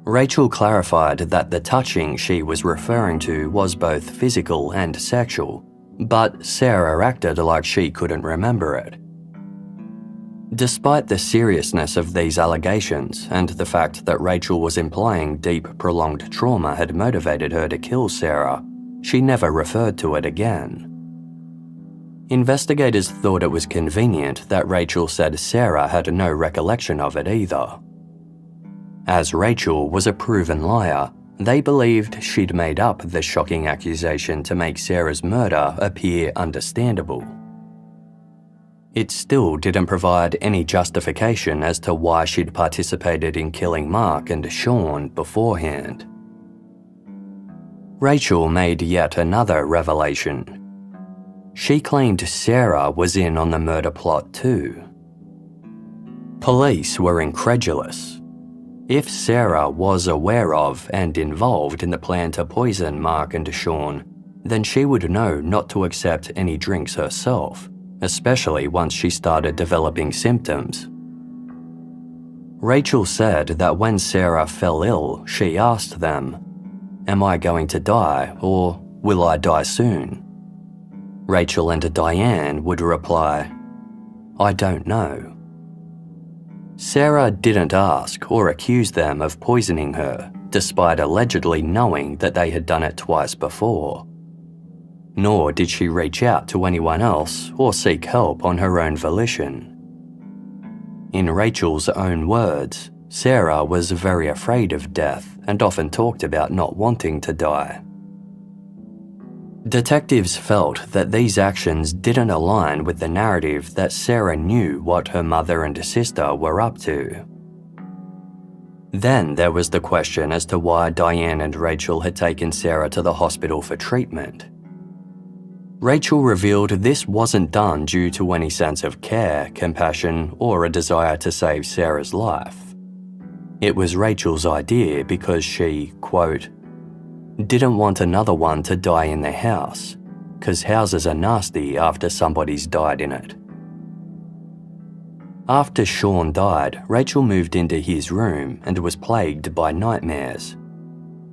Rachel clarified that the touching she was referring to was both physical and sexual, but Sarah acted like she couldn't remember it. Despite the seriousness of these allegations and the fact that Rachel was implying deep, prolonged trauma had motivated her to kill Sarah, she never referred to it again. Investigators thought it was convenient that Rachel said Sarah had no recollection of it either. As Rachel was a proven liar, they believed she'd made up the shocking accusation to make Sarah's murder appear understandable. It still didn't provide any justification as to why she'd participated in killing Mark and Shawn beforehand. Rachel made yet another revelation. She claimed Sarah was in on the murder plot too. Police were incredulous. If Sarah was aware of and involved in the plan to poison Mark and Shawn, then she would know not to accept any drinks herself, especially once she started developing symptoms. Rachel said that when Sarah fell ill, she asked them, Am I going to die, or will I die soon? Rachel and Diane would reply, I don't know. Sarah didn't ask or accuse them of poisoning her, despite allegedly knowing that they had done it twice before. Nor did she reach out to anyone else or seek help on her own volition. In Rachel's own words, Sarah was very afraid of death and often talked about not wanting to die. Detectives felt that these actions didn't align with the narrative that Sarah knew what her mother and sister were up to. Then there was the question as to why Diane and Rachel had taken Sarah to the hospital for treatment. Rachel revealed this wasn't done due to any sense of care, compassion, or a desire to save Sarah's life. It was Rachel's idea because she, quote, didn't want another one to die in their house, 'cause houses are nasty after somebody's died in it. After Shawn died, Rachel moved into his room and was plagued by nightmares.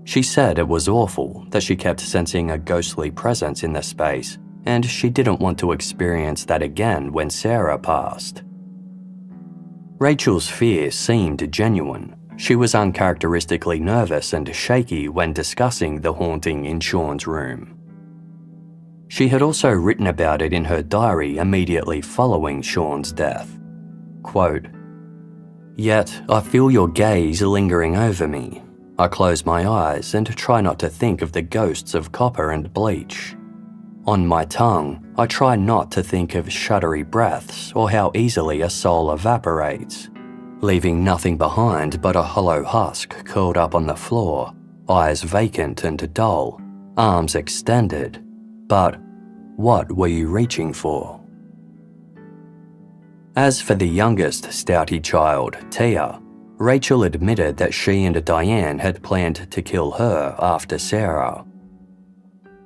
She said it was awful, that she kept sensing a ghostly presence in the space, and she didn't want to experience that again when Sarah passed. Rachel's fear seemed genuine. She was uncharacteristically nervous and shaky when discussing the haunting in Shawn's room. She had also written about it in her diary immediately following Shawn's death. Quote, Yet I feel your gaze lingering over me. I close my eyes and try not to think of the ghosts of copper and bleach. On my tongue, I try not to think of shuddery breaths or how easily a soul evaporates, leaving nothing behind but a hollow husk curled up on the floor, eyes vacant and dull, arms extended. But what were you reaching for? As for the youngest Staudte child, Tia, Rachel admitted that she and Diane had planned to kill her after Sarah.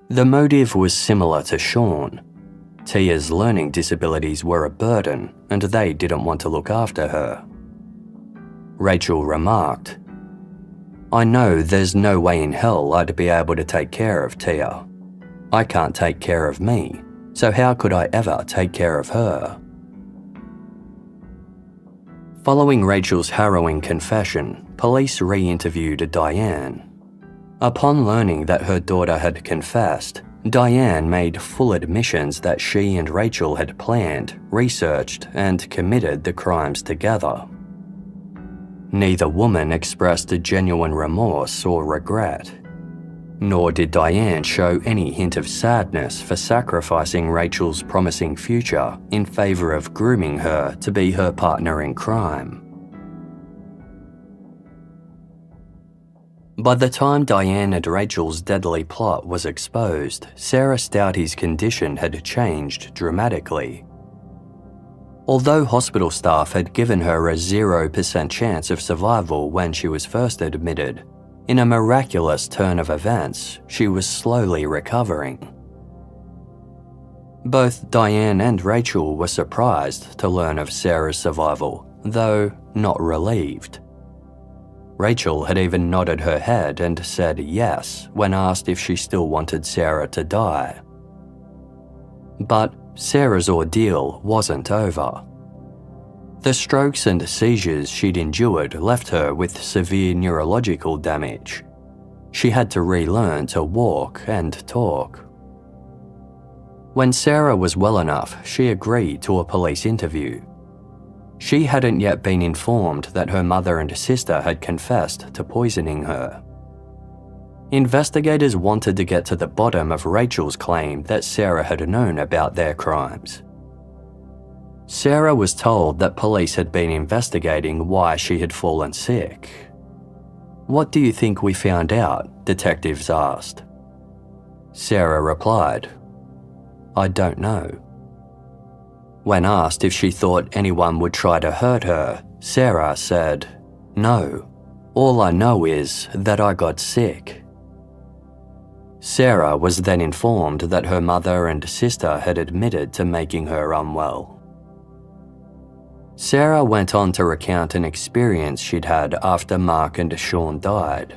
The motive was similar to Shawn. Tia's learning disabilities were a burden and they didn't want to look after her. Rachel remarked, "I know there's no way in hell I'd be able to take care of Tia. I can't take care of me, so how could I ever take care of her?" Following Rachel's harrowing confession, police re-interviewed Diane. Upon learning that her daughter had confessed, Diane made full admissions that she and Rachel had planned, researched, and committed the crimes together. Neither woman expressed a genuine remorse or regret, nor did Diane show any hint of sadness for sacrificing Rachel's promising future in favour of grooming her to be her partner in crime. By the time Diane and Rachel's deadly plot was exposed, Sarah Staudte's condition had changed dramatically. Although hospital staff had given her a 0% chance of survival when she was first admitted, in a miraculous turn of events, she was slowly recovering. Both Diane and Rachel were surprised to learn of Sarah's survival, though not relieved. Rachel had even nodded her head and said yes when asked if she still wanted Sarah to die. But Sarah's ordeal wasn't over. The strokes and seizures she'd endured left her with severe neurological damage. She had to relearn to walk and talk. When Sarah was well enough, she agreed to a police interview. She hadn't yet been informed that her mother and sister had confessed to poisoning her. Investigators wanted to get to the bottom of Rachel's claim that Sarah had known about their crimes. Sarah was told that police had been investigating why she had fallen sick. "What do you think we found out?" detectives asked. Sarah replied, "I don't know." When asked if she thought anyone would try to hurt her, Sarah said, "No, all I know is that I got sick." Sarah was then informed that her mother and sister had admitted to making her unwell. Sarah went on to recount an experience she'd had after Mark and Shawn died.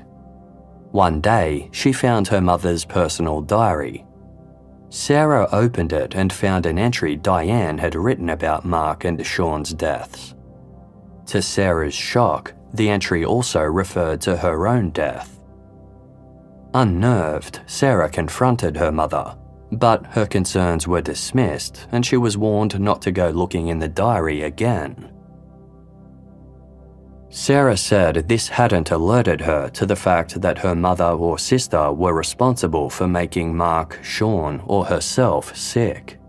One day, she found her mother's personal diary. Sarah opened it and found an entry Diane had written about Mark and Shawn's deaths. To Sarah's shock, the entry also referred to her own death. Unnerved, Sarah confronted her mother, but her concerns were dismissed and she was warned not to go looking in the diary again. Sarah said this hadn't alerted her to the fact that her mother or sister were responsible for making Mark, Shawn, or herself sick.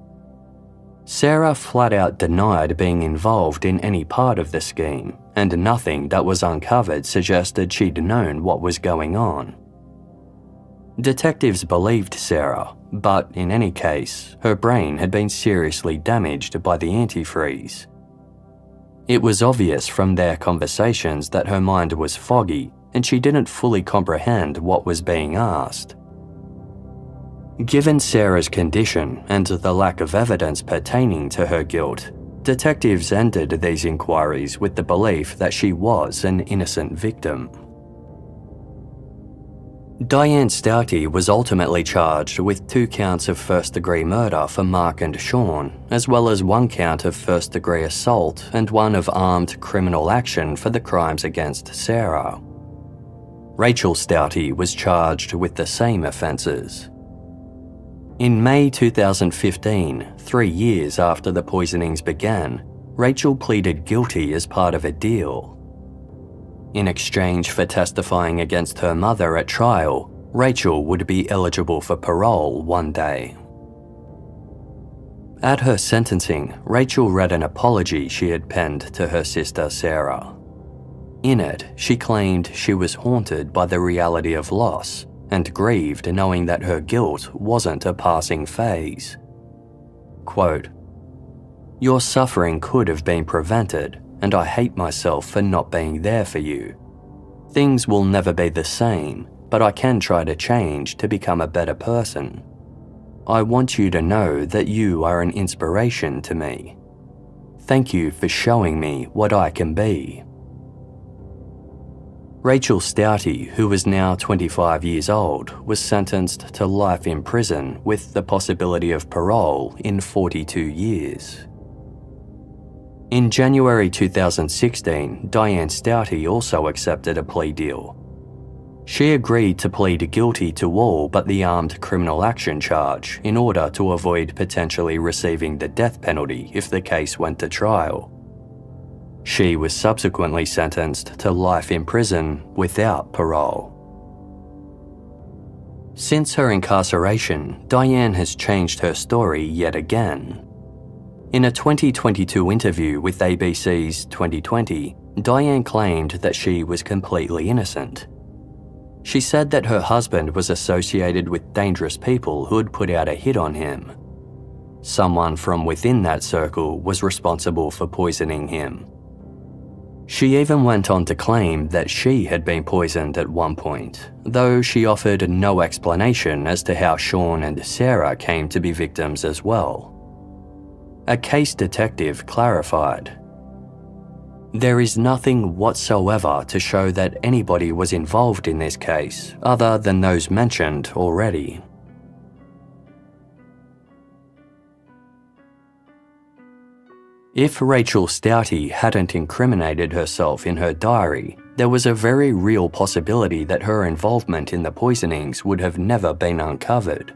Sarah flat out denied being involved in any part of the scheme, and nothing that was uncovered suggested she'd known what was going on. Detectives believed Sarah, but in any case, her brain had been seriously damaged by the antifreeze. It was obvious from their conversations that her mind was foggy and she didn't fully comprehend what was being asked. Given Sarah's condition and the lack of evidence pertaining to her guilt, detectives ended these inquiries with the belief that she was an innocent victim. Diane Staudte was ultimately charged with 2 counts of first-degree murder for Mark and Shawn, as well as 1 count of first-degree assault and 1 of armed criminal action for the crimes against Sarah. Rachel Staudte was charged with the same offences. In May 2015, 3 years after the poisonings began, Rachel pleaded guilty as part of a deal. In exchange for testifying against her mother at trial, Rachel would be eligible for parole one day. At her sentencing, Rachel read an apology she had penned to her sister Sarah. In it, she claimed she was haunted by the reality of loss and grieved knowing that her guilt wasn't a passing phase. Quote, "Your suffering could have been prevented, and I hate myself for not being there for you. Things will never be the same, but I can try to change to become a better person. I want you to know that you are an inspiration to me. Thank you for showing me what I can be." Rachel Staudte, who was now 25 years old, was sentenced to life in prison with the possibility of parole in 42 years. In January 2016, Diane Staudte also accepted a plea deal. She agreed to plead guilty to all but the armed criminal action charge in order to avoid potentially receiving the death penalty if the case went to trial. She was subsequently sentenced to life in prison without parole. Since her incarceration, Diane has changed her story yet again. In a 2022 interview with ABC's 2020, Diane claimed that she was completely innocent. She said that her husband was associated with dangerous people who had put out a hit on him. Someone from within that circle was responsible for poisoning him. She even went on to claim that she had been poisoned at one point, though she offered no explanation as to how Shawn and Sarah came to be victims as well. A case detective clarified, "There is nothing whatsoever to show that anybody was involved in this case other than those mentioned already." If Rachel Staudte hadn't incriminated herself in her diary, there was a very real possibility that her involvement in the poisonings would have never been uncovered.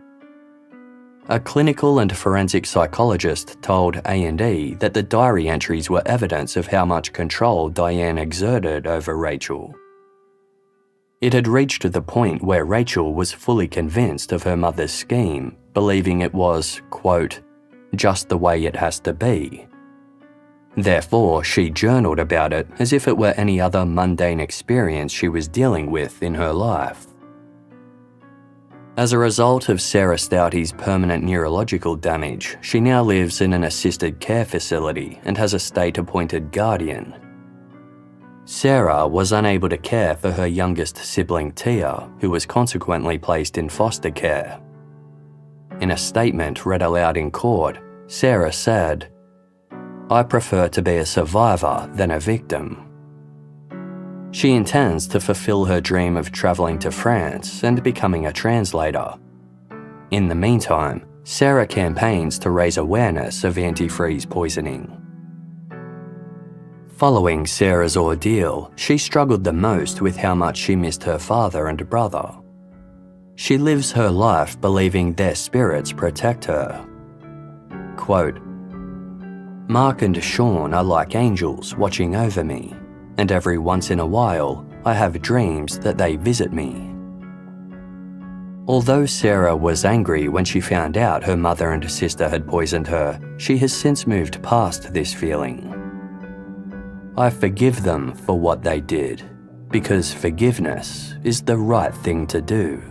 A clinical and forensic psychologist told A&E that the diary entries were evidence of how much control Diane exerted over Rachel. It had reached the point where Rachel was fully convinced of her mother's scheme, believing it was, quote, "just the way it has to be." Therefore, she journaled about it as if it were any other mundane experience she was dealing with in her life. As a result of Sarah Staudte's permanent neurological damage, she now lives in an assisted care facility and has a state-appointed guardian. Sarah was unable to care for her youngest sibling Tia, who was consequently placed in foster care. In a statement read aloud in court, Sarah said, "I prefer to be a survivor than a victim." She intends to fulfill her dream of travelling to France and becoming a translator. In the meantime, Sarah campaigns to raise awareness of antifreeze poisoning. Following Sarah's ordeal, she struggled the most with how much she missed her father and brother. She lives her life believing their spirits protect her. Quote, "Mark and Shawn are like angels watching over me, and every once in a while, I have dreams that they visit me." Although Sarah was angry when she found out her mother and sister had poisoned her, she has since moved past this feeling. "I forgive them for what they did, because forgiveness is the right thing to do."